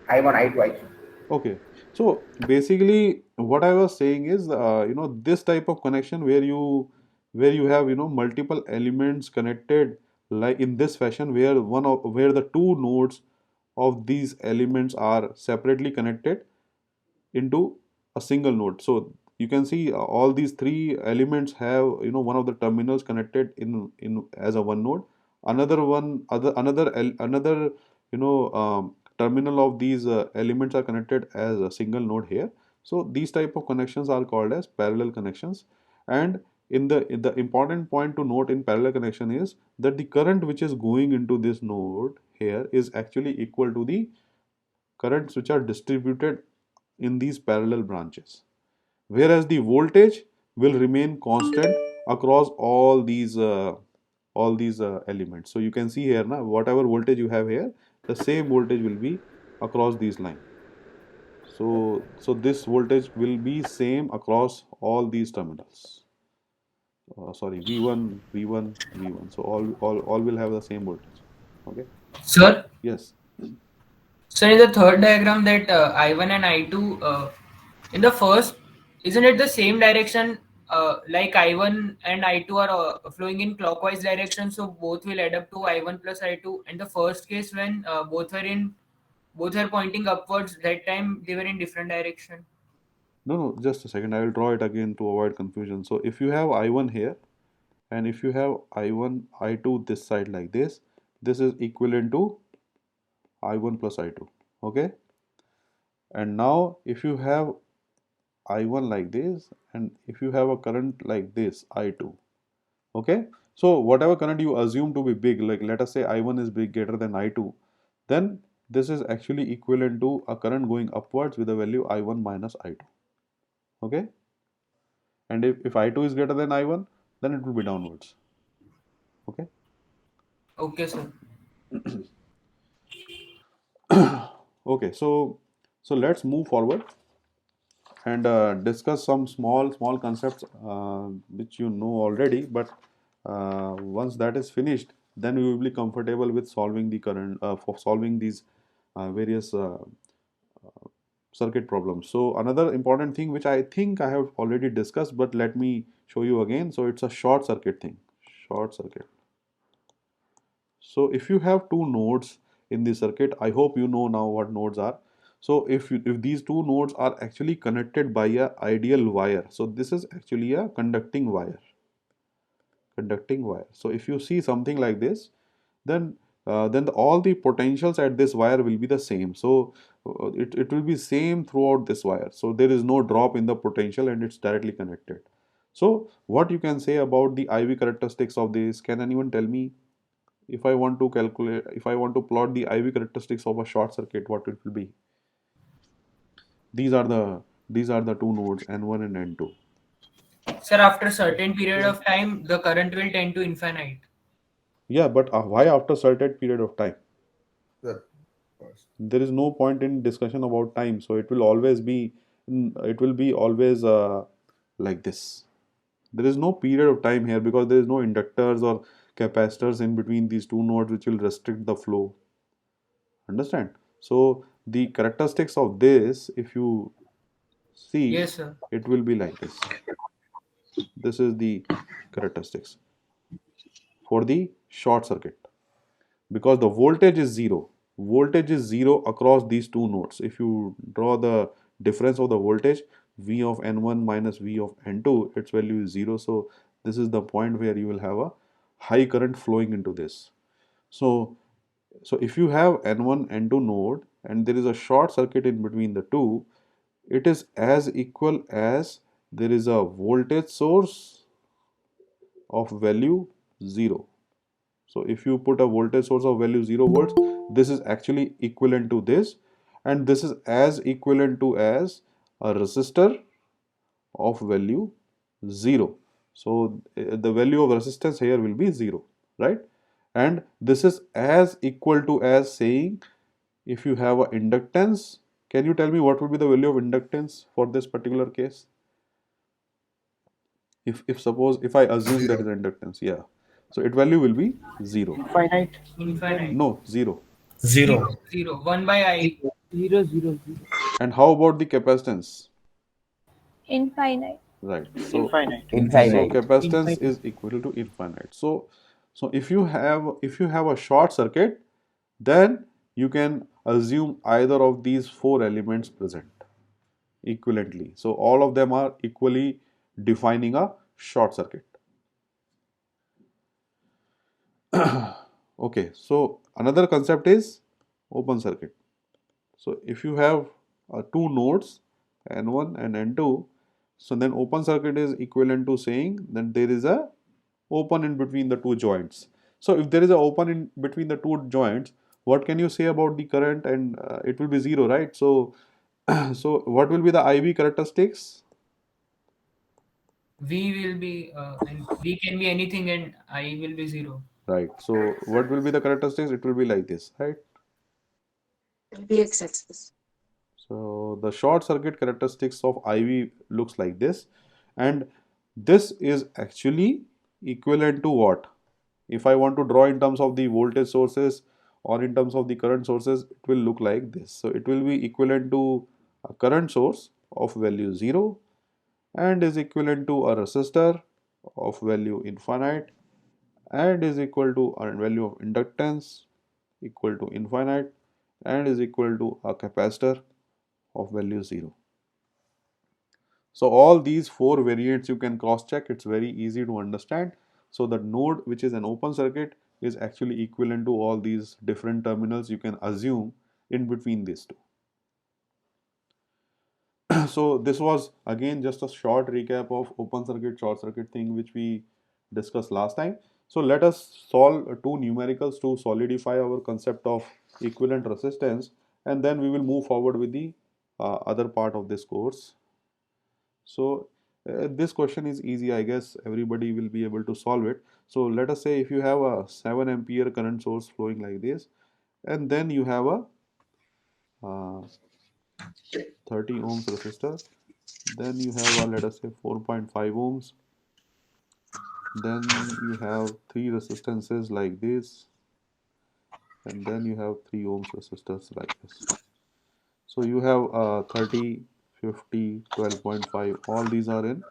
I1, I2, I3. Okay. So basically, what I was saying is, this type of connection where you have multiple elements connected like in this fashion, where where the two nodes of these elements are separately connected into a single node. So you can see all these three elements have one of the terminals connected in as a one node. Another terminal of these elements are connected as a single node here. So these type of connections are called as parallel connections. And in the important point to note in parallel connection is that the current which is going into this node here is actually equal to the currents which are distributed in these parallel branches, whereas the voltage will remain constant across all these elements. So you can see here now, whatever voltage you have here, the same voltage will be across these lines. So this voltage will be same across all these terminals. Sorry, V1, V1, V1. So all will have the same voltage. Okay. Sir, Yes. so in the third diagram that I1 and I2, in the first, isn't it the same direction? Like I1 and I2 are flowing in clockwise direction, so both will add up to I1 plus I2. In the first case, when both were pointing upwards, that time they were in different direction. No, just a second. I will draw it again to avoid confusion. So if you have I1 here, and if you have I1, I2 this side like this is equivalent to I1 plus I2. Okay. And now if you have I1 like this, and if you have a current like this, I2. Okay. So whatever current you assume to be big, like let us say I1 is big greater than I2, then this is actually equivalent to a current going upwards with a value I1 minus I2. Okay. And if I2 is greater than I1, then it will be downwards. Okay. Okay, sir. Okay, so let's move forward and discuss some small concepts which you know already, but once that is finished, then we will be comfortable with solving the current for solving these various circuit problems. So another important thing which I think I have already discussed, but let me show you again. So it's a short circuit thing. Short circuit. So if you have two nodes in the circuit, I hope you know now what nodes are. So if these two nodes are actually connected by a ideal wire, so this is actually a conducting wire. So if you see something like this, then then all the potentials at this wire will be the same. So it will be same throughout this wire. So there is no drop in the potential and it's directly connected. So what you can say about the IV characteristics of this? Can anyone tell me? If I want to calculate, if I want to plot the IV characteristics of a short circuit, what it will be? These are the two nodes N1 and N2. Sir, after certain period of time, the current will tend to infinite. Yeah, but why after certain period of time? Sir, There is no point in discussion about time, so it will always be always like this. There is no period of time here because there is no inductors or capacitors in between these two nodes which will restrict the flow. Understand? So the characteristics of this, if you see, Yes, sir. it will be like this. This is the characteristics for the short circuit, because the voltage is zero. Voltage is zero across these two nodes. If you draw the difference of the voltage, V of N1 minus V of N2, its value is zero. So this is the point where you will have a high current flowing into this. So if you have N1, N2 node and there is a short circuit in between the two, it is as equal as there is a voltage source of value 0. So if you put a voltage source of value 0 volts, this is actually equivalent to this, and this is as equivalent to as a resistor of value 0. So the value of resistance here will be 0, right? And this is as equal to as saying if you have a inductance. Can you tell me what would be the value of inductance for this particular case? If suppose if I assume that is inductance, yeah. So its value will be 0. Infinite. No, 0. Zero. 1 by I. And how about the capacitance? Infinite. Right. So Infinite. capacitance is equal to infinite. So if you have a short circuit, then you can assume either of these four elements present equivalently. So all of them are equally defining a short circuit. Okay, so another concept is open circuit. So if you have two nodes N1 and N2, so then open circuit is equivalent to saying that there is a open in between the two joints. So if there is a open in between the two joints, what can you say about the current? And it will be 0, right? So so what will be the IV characteristics? V will be, and V can be anything and I will be 0. Right. So what will be the characteristics? It will be like this, right? X-axis. So the short circuit characteristics of IV looks like this, and this is actually equivalent to what? If I want to draw in terms of the voltage sources or in terms of the current sources, it will look like this. So it will be equivalent to a current source of value 0 and is equivalent to a resistor of value infinite and is equal to a value of inductance equal to infinite and is equal to a capacitor of value 0. So all these four variants you can cross check. It's very easy to understand. So the node which is an open circuit is actually equivalent to all these different terminals you can assume in between these two. So this was again just a short recap of open circuit short circuit thing which we discussed last time. So let us solve two numericals to solidify our concept of equivalent resistance, and then we will move forward with the other part of this course. So this question is easy, I guess everybody will be able to solve it. So let us say if you have a 7 ampere current source flowing like this, and then you have a 30 ohms resistor, then you have a, let us say 4.5 ohms, then you have 3 resistances like this, and then you have 3 ohms resistors like this. So you have 30, 50, 12.5, all these are in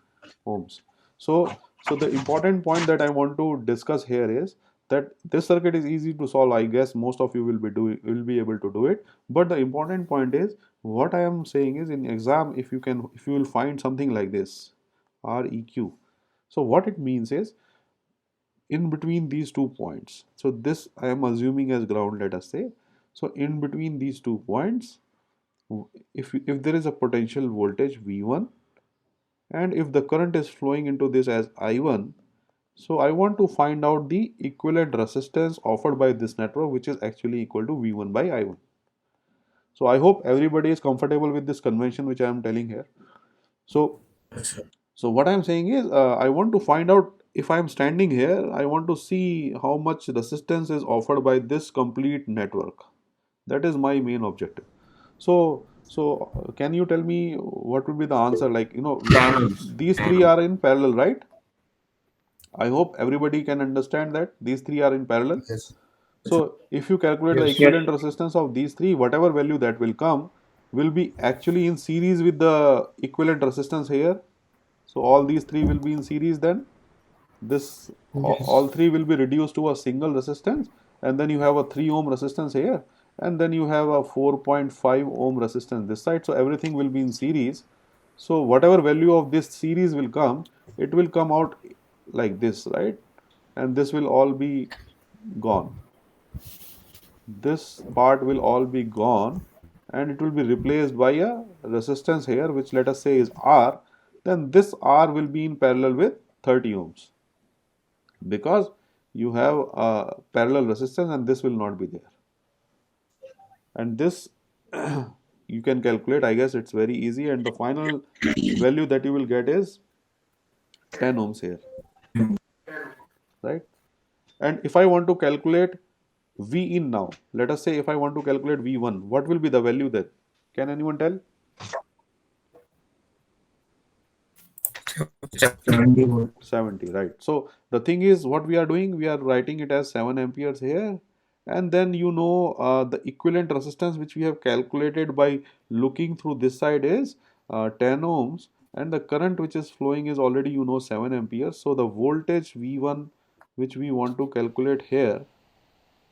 ohms. So the important point that I want to discuss here is that this circuit is easy to solve. I guess most of you will be able to do it. But the important point is what I am saying is in exam, if you will find something like this, REQ. So what it means is in between these 2 points. So this I am assuming as ground, let us say. So in between these 2 points, if there is a potential voltage V1 and if the current is flowing into this as I1, so I want to find out the equivalent resistance offered by this network, which is actually equal to V1 by I1. So I hope everybody is comfortable with this convention which I am telling here. So what I am saying is I want to find out, if I am standing here, I want to see how much resistance is offered by this complete network. That is my main objective. So can you tell me what would be the answer? Like, these three are in parallel, right? I hope everybody can understand that these three are in parallel. Yes. So if you calculate the equivalent resistance of these three, whatever value that will come will be actually in series with the equivalent resistance here. So all these three will be in series then. This all three will be reduced to a single resistance, and then you have a 3 ohm resistance here, and then you have a 4.5 ohm resistance this side. So everything will be in series. So whatever value of this series will come, it will come out like this, right? And this will all be gone. This part will all be gone, and it will be replaced by a resistance here, which let us say is R. Then this R will be in parallel with 30 ohms, because you have a parallel resistance and this will not be there. And this you can calculate, I guess it's very easy, and the final value that you will get is 10 ohms here, right? And if I want to calculate V in now, let us say if I want to calculate V1, what will be the value then? Can anyone tell? 70, right? So the thing is, what we are doing, we are writing it as 7 amperes here, and then the equivalent resistance which we have calculated by looking through this side is 10 ohms, and the current which is flowing is already 7 amperes. So the voltage V1 which we want to calculate here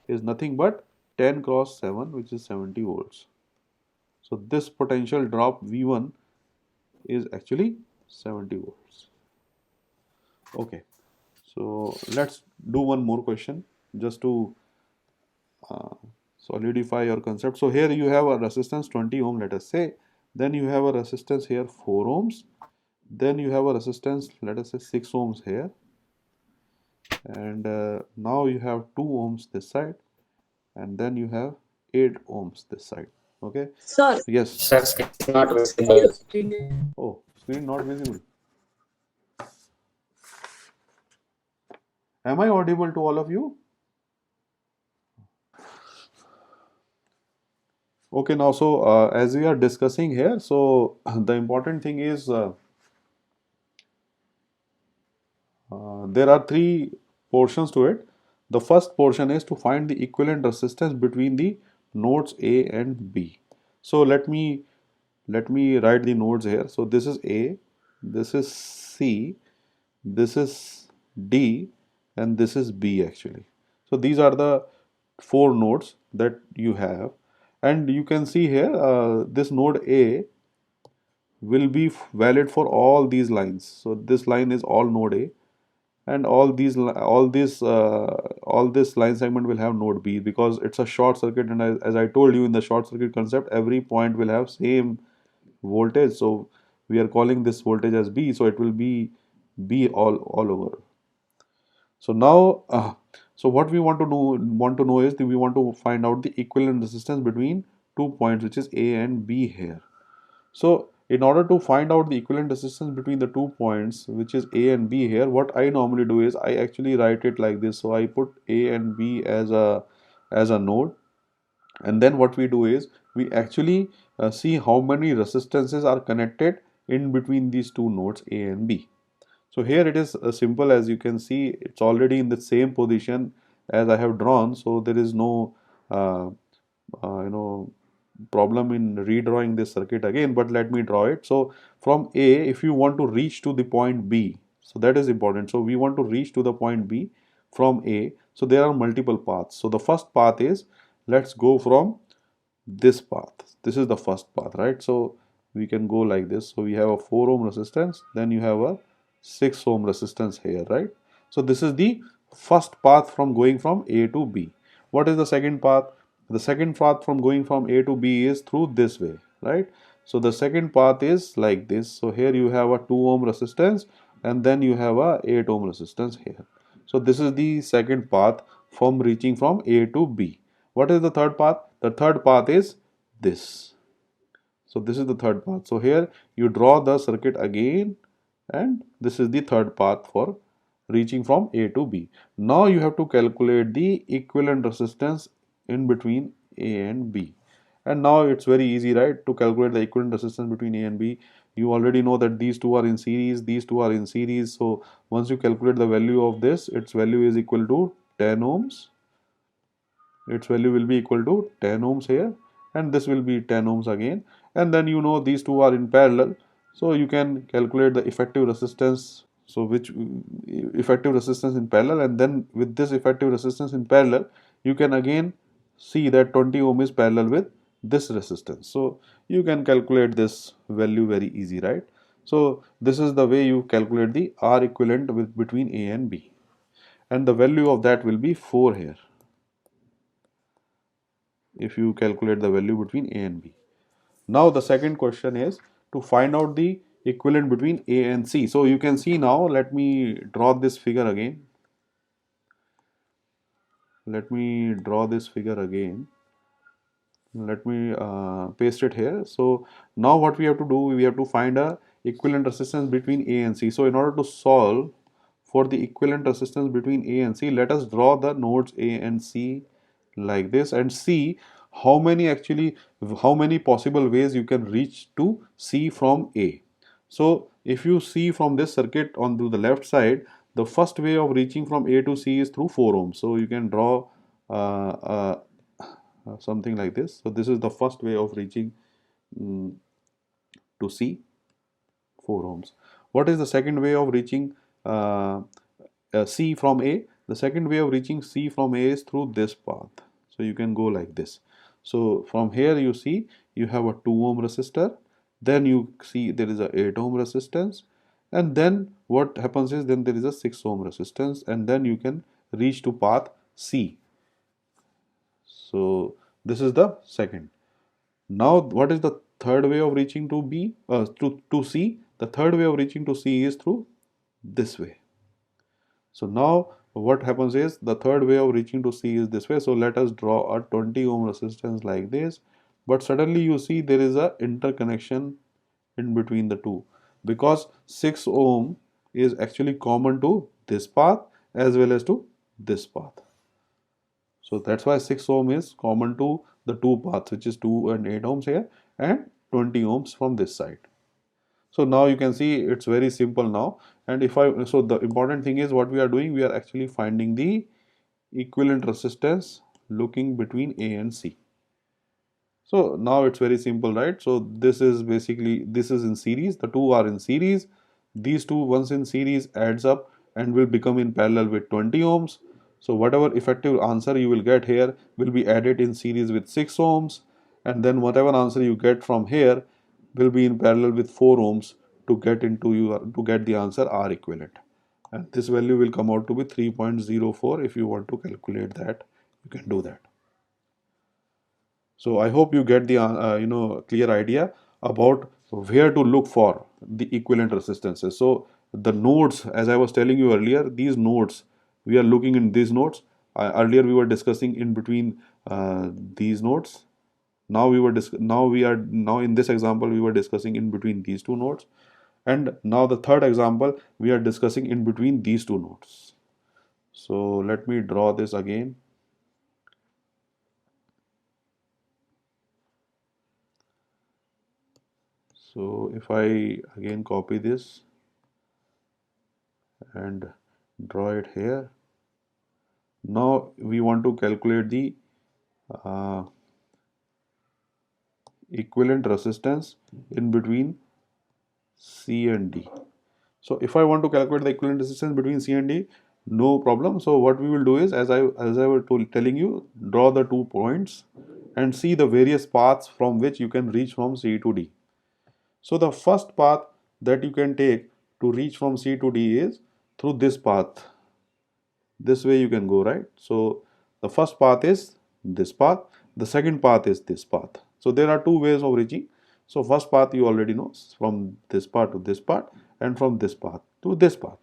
is nothing but 10 cross 7, which is 70 volts. So this potential drop V1 is actually 70 volts. Okay, so let's do one more question just to solidify your concept. So here you have a resistance 20 ohm, let us say. Then you have a resistance here 4 ohms. Then you have a resistance, let us say 6 ohms here. And now you have 2 ohms this side. And then you have 8 ohms this side. Okay. Sir. Yes. Sir, not visible. Oh, screen not visible. Am I audible to all of you? Okay, now so as we are discussing here, so the important thing is there are 3 portions to it. The first portion is to find the equivalent resistance between the nodes A and B. So let me write the nodes here. So this is A, this is C, this is D, and this is B actually. So these are the 4 nodes that you have, and you can see here this node A will be valid for all these lines. So this line is all node A, and all this line segment will have node B, because it's a short circuit, and as I told you in the short circuit concept, every point will have same voltage. So we are calling this voltage as B, so it will be B all over. So now so what we want to know is that we want to find out the equivalent resistance between 2 points, which is A and B here. So in order to find out the equivalent resistance between the 2 points, which is A and B here, what I normally do is I actually write it like this. So I put A and B as a node, and then what we do is we actually see how many resistances are connected in between these 2 nodes A and B. So here it is simple, as you can see, it's already in the same position as I have drawn, so there is no problem in redrawing this circuit again, but let me draw it. So from A, if you want to reach to the point B, so that is important. So we want to reach to the point B from A. So there are multiple paths. So the first path is, let's go from this path. This is the first path, right? So we can go like this. So we have a 4 ohm resistance, then you have a 6 ohm resistance here, right? So this is the first path from going from A to B. What is the second path? The second path from going from A to B is through this way, right? So the second path is like this. So here you have a 2 ohm resistance and then you have a 8 ohm resistance here. So this is the second path from reaching from A to B. What is the third path? The third path is this. So this is the third path. So here you draw the circuit again and this is the third path for reaching from A to B. Now you have to calculate the equivalent resistance in between A and B. And now it's very easy, right, to calculate the equivalent resistance between A and B. You already know that these two are in series, these two are in series. So once you calculate the value of this, its value is equal to 10 ohms. Its value will be equal to 10 ohms here, and this will be 10 ohms again. And then you know these two are in parallel, so you can calculate the effective resistance. So which effective resistance in parallel, and then with this effective resistance in parallel, you can again see that 20 ohm is parallel with this resistance. So you can calculate this value very easy, right? So this is the way you calculate the R equivalent with between A and B, and the value of that will be 4 here if you calculate the value between A and B. Now the second question is to find out the equivalent between A and C. So you can see now, let me draw this figure again. Let me draw this figure again. Let me paste it here. So now what we have to do, we have to find a equivalent resistance between A and C. So in order to solve for the equivalent resistance between A and C, let us draw the nodes A and C like this and see how many possible ways you can reach to C from A. So if you see from this circuit on to the left side, the first way of reaching from A to C is through 4 ohms. So you can draw something like this. So this is the first way of reaching to C, 4 ohms. What is the second way of reaching C from A? The second way of reaching C from A is through this path. So you can go like this. So from here you see you have a 2 ohm resistor, then you see there is a 8 ohm resistance, and then what happens is then there is a 6 ohm resistance, and then you can reach to path C. So this is the second. Now what is the third way of reaching to B to C? The third way of reaching to C is through this way. So now what happens is the third way of reaching to C is this way. So let us draw a 20 ohm resistance like this, but suddenly you see there is a interconnection in between the two, because 6 ohm is actually common to this path as well as to this path. So that's why 6 ohm is common to the two paths, which is 2 and 8 ohms here and 20 ohms from this side. So now you can see it's very simple now. And so the important thing is what we are doing, we are actually finding the equivalent resistance looking between A and C. So now it's very simple, right? So this is basically, this is in series, the two are in series. These two once in series adds up and will become in parallel with 20 ohms. So whatever effective answer you will get here will be added in series with 6 ohms, and then whatever answer you get from here will be in parallel with 4 ohms to get the answer R equivalent, and this value will come out to be 3.04. If you want to calculate that, you can do that. So I hope you get the clear idea about where to look for the equivalent resistances. So the nodes, as I was telling you earlier, these nodes, we are looking in these nodes. Earlier we were discussing in between these nodes. Now in this example we were discussing in between these two nodes, and now the third example we are discussing in between these two nodes. So let me draw this again. So if I again copy this and draw it here, now we want to calculate the equivalent resistance in between C and D. So if I want to calculate the equivalent resistance between C and D, no problem. So what we will do is, as I was telling you, draw the 2 points and see the various paths from which you can reach from C to D. So the first path that you can take to reach from C to D is through this path. This way you can go, right? So the first path is this path, the second path is this path. So there are two ways of reaching. So first path you already know, from this part to this part, and from this path to this path.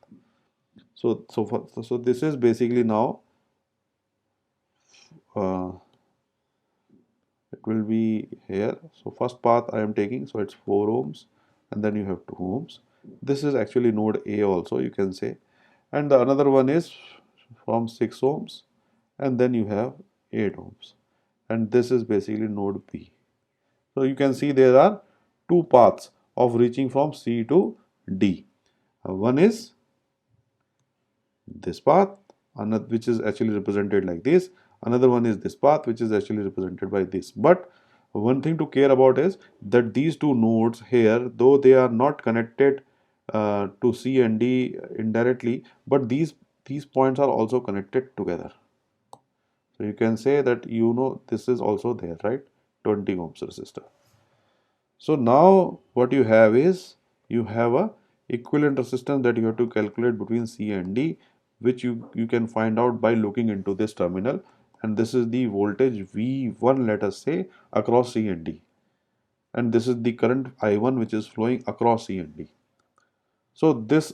So this is basically now it will be here. So first path I am taking, so it's 4 ohms, and then you have 2 ohms. This is actually node A also, you can say, and the another one is from 6 ohms, and then you have 8 ohms, and this is basically node B. So you can see there are two paths of reaching from C to D. One is this path, another which is actually represented like this. Another one is this path, which is actually represented by this. But one thing to care about is that these two nodes here, though they are not connected to C and D indirectly, but these points are also connected together. So you can say that, you know, this is also there, right? 20 ohms resistor. So now what you have is, you have a equivalent resistance that you have to calculate between C and D, which you can find out by looking into this terminal, and this is the voltage V1, let us say, across C and D, and this is the current I1 which is flowing across C and D. So this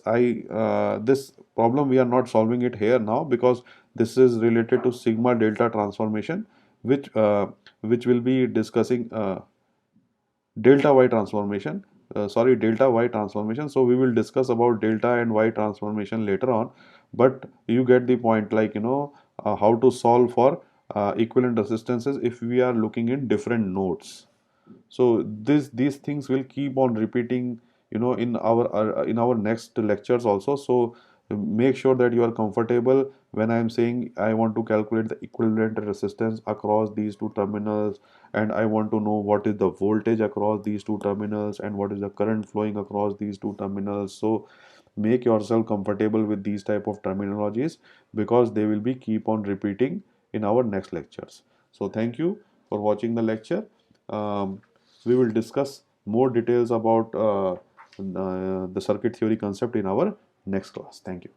problem we are not solving it here now, because this is related to sigma delta transformation, which will be discussing delta Y transformation. Delta Y transformation. So we will discuss about delta and Y transformation later on, but you get the point, like, you know, how to solve for equivalent resistances if we are looking in different nodes. So these things will keep on repeating, you know, in our next lectures also. So make sure that you are comfortable when I am saying I want to calculate the equivalent resistance across these two terminals, and I want to know what is the voltage across these two terminals and what is the current flowing across these two terminals. So make yourself comfortable with these type of terminologies, because they will be keep on repeating in our next lectures. So thank you for watching the lecture. We will discuss more details about the circuit theory concept in our next class. Thank you.